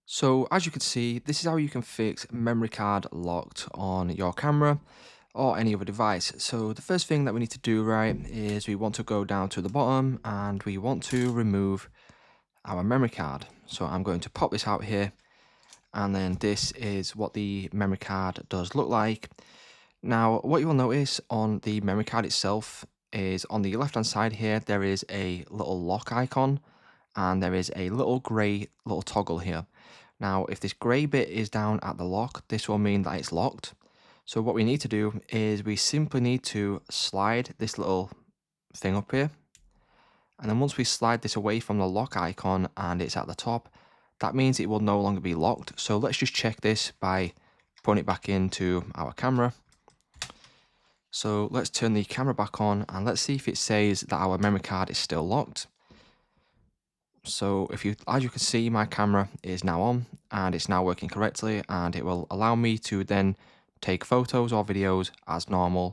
So as you can see, this is how you can fix memory card locked on your camera or any other device. So the first thing that we need to do, right, is we want to go down to the bottom and we want to remove our memory card. So I'm going to pop this out here, and then this is what the memory card does look like. Now, what you will notice on the memory card itself is on the left hand side here, there is a little lock icon and there is a little grey little toggle here. Now, if this grey bit is down at the lock, this will mean that it's locked. So what we need to do is we simply need to slide this little thing up here. And then once we slide this away from the lock icon and it's at the top, that means it will no longer be locked. So let's just check this by putting it back into our camera. So let's turn the camera back on and let's see if it says that our memory card is still locked. So as you can see, my camera is now on and it's now working correctly, and it will allow me to then take photos or videos as normal